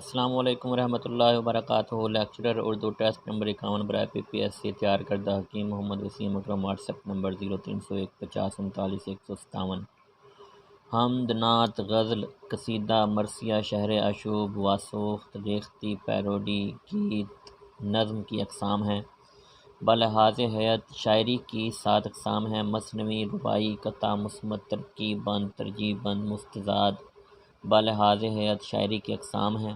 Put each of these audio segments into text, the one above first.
السلام علیکم ورحمۃ اللہ وبرکاتہ۔ لیکچرر اردو ٹیسٹ نمبر 51 برائے PPSC تیار کردہ حکیم Muhammad Waseem Akram. WhatsApp number 0301 50 39 157۔ حمد، نعت، غزل، قصیدہ، مرثیہ، شعر اشوب، واسوخت، ریختی، پیروڈی، گیت، نظم کی اقسام ہیں۔ بلحاظ ہیئت شاعری کی 7 اقسام ہیں: مثنوی، رباعی، قطع، مصمت، ترکیب بند، ترجیع بند، مستزاد۔ بلحاظ ہیئت شاعری کی اقسام ہیں۔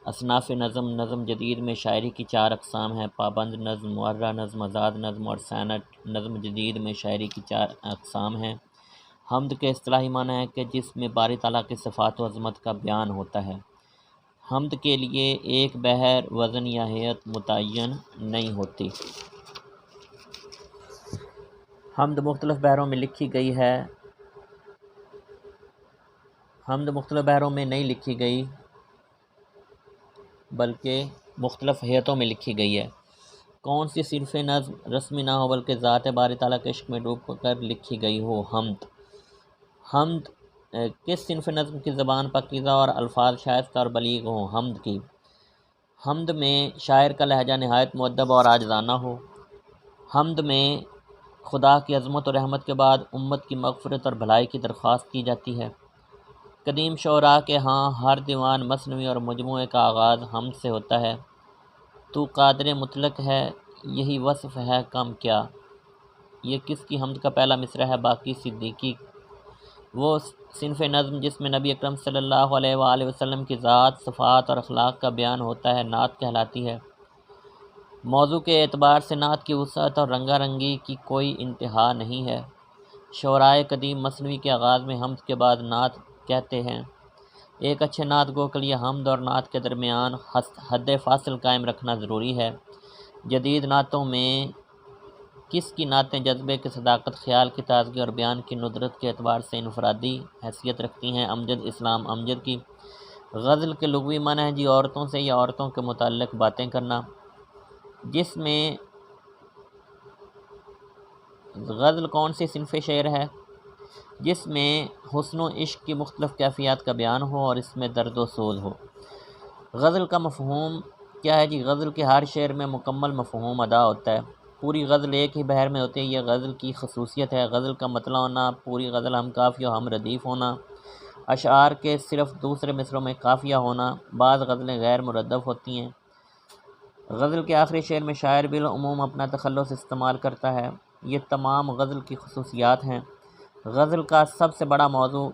اصناف نظم: نظم جدید میں شاعری کی 4 اقسام ہیں: پابند نظم، معرہ نظم، آزاد نظم اور سینٹ۔ نظم جدید میں شاعری کی 4 اقسام ہیں۔ حمد کے اصطلاحی معنی ہے کہ جس میں باری تعالیٰ کی صفات و عظمت کا بیان ہوتا ہے۔ حمد کے لیے ایک بحر، وزن یا ہیئت متعین نہیں ہوتی۔ حمد مختلف بحروں میں لکھی گئی ہے۔ حمد مختلف بحروں میں نہیں لکھی گئی بلکہ مختلف ہیئتوں میں لکھی گئی ہے۔ کون سی صنف نظم رسمی نہ ہو بلکہ ذات باری تعالیٰ کے عشق میں ڈوب کر لکھی گئی ہو؟ حمد کس صنف نظم کی زبان پاکیزہ اور الفاظ شائستہ اور بلیغ ہوں؟ حمد میں شاعر کا لہجہ نہایت مؤدب اور عاجزانہ ہو۔ حمد میں خدا کی عظمت و رحمت کے بعد امت کی مغفرت اور بھلائی کی درخواست کی جاتی ہے۔ قدیم شعراء کے ہاں ہر دیوان، مثنوی اور مجموعے کا آغاز حمد سے ہوتا ہے۔ تو قادر مطلق ہے، یہی وصف ہے کم کیا۔ یہ کس کی حمد کا پہلا مصرع ہے؟ باقی صدیقی۔ وہ صنف نظم جس میں نبی اکرم صلی اللہ علیہ وآلہ وسلم کی ذات، صفات اور اخلاق کا بیان ہوتا ہے، نعت کہلاتی ہے۔ موضوع کے اعتبار سے نعت کی وسعت اور رنگا رنگی کی کوئی انتہا نہیں ہے۔ شعرائے قدیم مثنوی کے آغاز میں حمد کے بعد نعت کہتے ہیں۔ ایک اچھے نعت گو کے لیے حمد اور نعت کے درمیان حد فاصل قائم رکھنا ضروری ہے۔ جدید نعتوں میں کس کی نعتیں جذبے کی صداقت، خیال کی تازگی اور بیان کی ندرت کے اعتبار سے انفرادی حیثیت رکھتی ہیں؟ امجد اسلام امجد کی۔ غزل کے لغوی معنی ہے عورتوں سے یا عورتوں کے متعلق باتیں کرنا۔ جس میں غزل کون سی صنف شعر ہے؟ جس میں حسن و عشق کی مختلف کیفیات کا بیان ہو اور اس میں درد و سوز ہو۔ غزل کا مفہوم کیا ہے؟ غزل کے ہر شعر میں مکمل مفہوم ادا ہوتا ہے۔ پوری غزل ایک ہی بحر میں ہوتی ہے، یہ غزل کی خصوصیت ہے۔ غزل کا مطلع ہونا، پوری غزل ہم قافیہ و ہم ردیف ہونا، اشعار کے صرف دوسرے مصرعوں میں قافیہ ہونا، بعض غزلیں غیر مردف ہوتی ہیں۔ غزل کے آخری شعر میں شاعر بالعموم اپنا تخلص استعمال کرتا ہے۔ یہ تمام غزل کی خصوصیات ہیں۔ غزل کا سب سے بڑا موضوع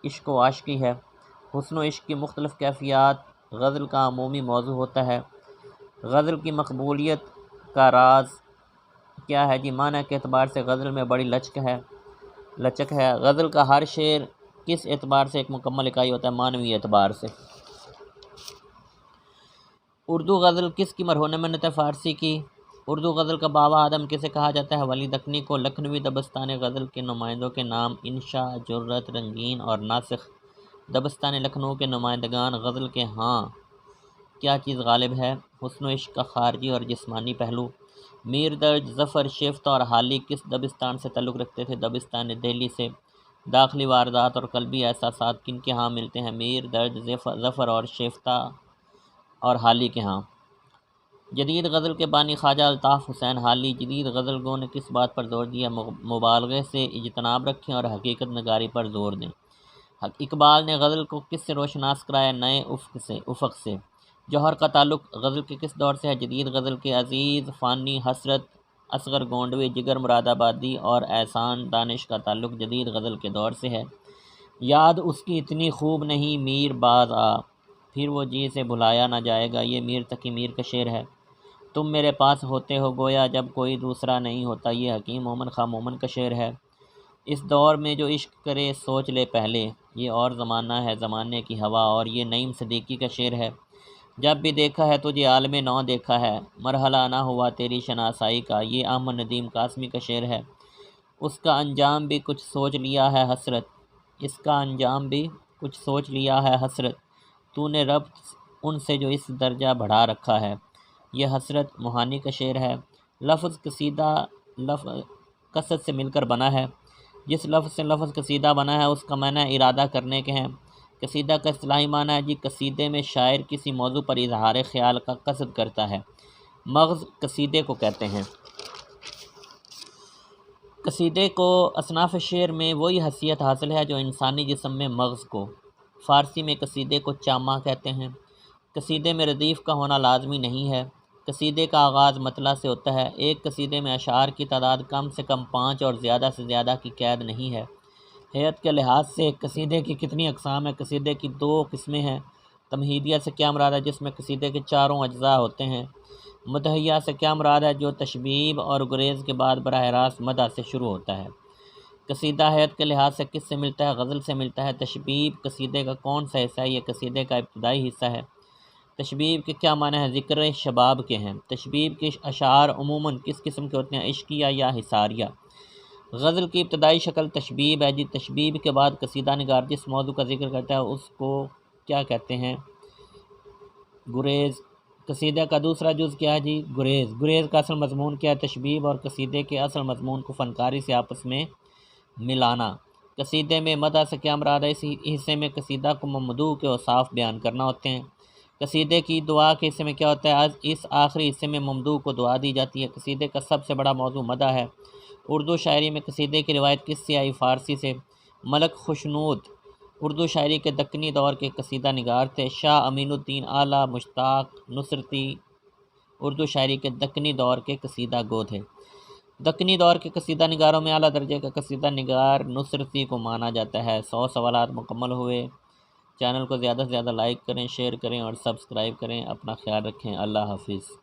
عشق و عاشقی ہے۔ حسن و عشق کی مختلف کیفیات غزل کا عمومی موضوع ہوتا ہے۔ غزل کی مقبولیت کا راز کیا ہے؟ معنی کے اعتبار سے غزل میں بڑی لچک ہے۔ غزل کا ہر شعر کس اعتبار سے ایک مکمل اکائی ہوتا ہے؟ معنوی اعتبار سے۔ اردو غزل کس کی مرہون منت ہے؟ فارسی کی۔ اردو غزل کا بابا آدم کسے کہا جاتا ہے؟ ولی دکنی کو۔ لکھنوی دبستان غزل کے نمائندوں کے نام: انشا، جرت، رنگین اور ناسخ۔ دبستان لکھنؤ کے نمائندگان: غزل کے ہاں کیا چیز غالب ہے؟ حسن و عشق کا خارجی اور جسمانی پہلو۔ میر درج، ظفر، شیفتہ اور حالی کس دبستان سے تعلق رکھتے تھے؟ دبستان دہلی سے۔ داخلی واردات اور قلبی احساسات کن کے ہاں ملتے ہیں؟ میر درج، ظفر اور شیفتہ اور حالی کے ہاں۔ جدید غزل کے بانی خواجہ الطاف حسین حالی۔ جدید غزل گو نے کس بات پر زور دیا؟ مبالغے سے اجتناب رکھیں اور حقیقت نگاری پر زور دیں۔ اقبال نے غزل کو کس سے روشناس کرایا؟ نئے افق سے۔ جوہر کا تعلق غزل کے کس دور سے ہے؟ جدید غزل کے۔ عزیز فانی، حسرت، اصغر گونڈوی، جگر مراد آبادی اور احسان دانش کا تعلق جدید غزل کے دور سے ہے۔ یاد اس کی اتنی خوب نہیں، میر باز آ، پھر وہ جی سے بھلایا نہ جائے گا، یہ میر تقی میر کا شعر ہے۔ تم میرے پاس ہوتے ہو گویا جب کوئی دوسرا نہیں ہوتا، یہ حکیم مومن خاں مومن کا شعر ہے۔ اس دور میں جو عشق کرے سوچ لے پہلے، یہ اور زمانہ ہے زمانے کی ہوا، اور یہ نعیم صدیقی کا شعر ہے۔ جب بھی دیکھا ہے تجھے عالم نو دیکھا ہے، مرحلہ نہ ہوا تیری شناسائی کا، یہ احمد ندیم قاسمی کا شعر ہے۔ اس کا انجام بھی کچھ سوچ لیا ہے حسرت، اس کا انجام بھی کچھ سوچ لیا ہے حسرت، تو نے ربط ان سے جو اس درجہ بڑھا رکھا ہے، یہ حسرت موہانی کا شعر ہے۔ لفظ قصیدہ قصد سے مل کر بنا ہے۔ جس لفظ سے لفظ قصیدہ بنا ہے اس کا معنی ارادہ کرنے کے ہیں۔ قصیدہ کا اصطلاحی معنی ہے جی قصیدے میں شاعر کسی موضوع پر اظہار خیال کا قصد کرتا ہے۔ مغز قصیدے کو کہتے ہیں۔ قصیدے کو اصناف شعر میں وہی حیثیت حاصل ہے جو انسانی جسم میں مغز کو۔ فارسی میں قصیدے کو چامہ کہتے ہیں۔ قصیدے میں ردیف کا ہونا لازمی نہیں ہے۔ قصیدے کا آغاز مطلع سے ہوتا ہے۔ ایک قصیدے میں اشعار کی تعداد کم سے کم 5 اور زیادہ سے زیادہ کی قید نہیں ہے۔ حیت کے لحاظ سے قصیدے کی کتنی اقسام ہیں؟ قصیدے کی 2 قسمیں ہیں۔ تمہیدیہ سے کیا مراد ہے؟ جس میں قصیدے کے چاروں اجزاء ہوتے ہیں۔ مدحیہ سے کیا مراد ہے؟ جو تشبیب اور گریز کے بعد براہ راست مدح سے شروع ہوتا ہے۔ قصیدہ حیت کے لحاظ سے کس سے ملتا ہے؟ غزل سے ملتا ہے۔ تشبیب قصیدے کا کون سا حصہ ہے؟ یہ قصیدے کا ابتدائی حصہ ہے۔ تشبیب کے کیا معنی ہے؟ ذکر شباب کے ہیں۔ تشبیب کے اشعار عموماً کس قسم کے ہوتے ہیں؟ عشقیہ یا حصاریہ۔ غزل کی ابتدائی شکل تشبیب ہے جی۔ تشبیب کے بعد قصیدہ نگار جس موضوع کا ذکر کرتا ہے اس کو کیا کہتے ہیں؟ گریز۔ قصیدہ کا دوسرا جز کیا ہے جی؟ گریز۔ گریز کا اصل مضمون کیا ہے؟ تشبیب اور قصیدے کے اصل مضمون کو فنکاری سے آپس میں ملانا۔ قصیدے میں مدح سے کیا مراد ہے؟ اس حصے میں قصیدہ کو ممدوح کے اوصاف بیان کرنا ہوتے ہیں۔ قصیدے کی دعا کے حصے میں کیا ہوتا ہے؟ اس آخری حصے میں ممدوح کو دعا دی جاتی ہے۔ قصیدے کا سب سے بڑا موضوع مدح ہے۔ اردو شاعری میں قصیدے کی روایت کس سے آئی؟ فارسی سے۔ ملک خوشنود اردو شاعری کے دکنی دور کے قصیدہ نگار تھے۔ شاہ امین الدین اعلیٰ مشتاق نصرتی اردو شاعری کے دکنی دور کے قصیدہ گو تھے۔ دکنی دور کے قصیدہ نگاروں میں اعلیٰ درجے کا قصیدہ نگار نصرتی کو مانا جاتا ہے۔ 100 سوالات مکمل ہوئے۔ چینل کو زیادہ سے زیادہ لائک کریں، شیئر کریں اور سبسکرائب کریں۔ اپنا خیال رکھیں۔ اللہ حافظ۔